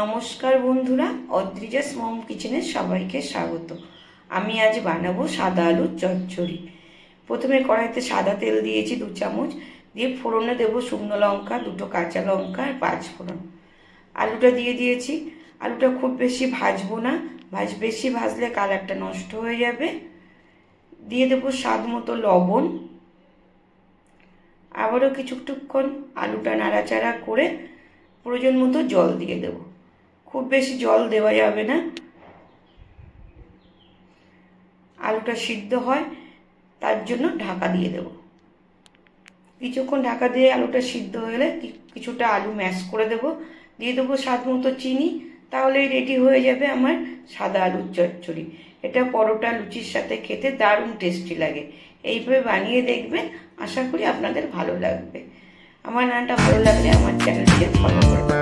নমস্কার বন্ধুরা, অদ্রিজাস মম কিচেনে সবাইকে স্বাগত। আমি আজ বানাবো সাদা আলুর চচ্চড়ি। প্রথমে কড়াইতে সাদা তেল দিয়েছি 2 চামচ, দিয়ে ফোড়নে দেবো শুকনো লঙ্কা, 2টো কাঁচা লঙ্কা আর 5 ফোড়ন। আলুটা দিয়ে দিয়েছি। আলুটা খুব বেশি ভাজবো না, বেশি ভাজলে কালারটা নষ্ট হয়ে যাবে। দিয়ে দেবো স্বাদ মতো লবণ। আবারও কিছুক্ষণ আলুটা নাড়াচাড়া করে প্রয়োজন মতো জল দিয়ে দেব। খুব বেশি জল দেওয়া যাবে না, আলুটা সিদ্ধ হয় তার জন্য ঢাকা দিয়ে দেব। কিছুক্ষণ ঢাকা দিয়ে আলুটা সিদ্ধ হলে কিছুটা আলু ম্যাশ করে দেব। দিয়ে দেবো স্বাদ মতো চিনি। তাহলেই রেডি হয়ে যাবে আমার সাদা আলুর চচ্চড়ি। এটা পরোটা লুচির সাথে খেতে দারুণ টেস্টি লাগে। এইভাবে বানিয়ে দেখবেন, আশা করি আপনাদের ভালো লাগবে। আমার রান্নাটা ভালো লাগলে আমার চ্যানেলটিকে ফলো করবেন।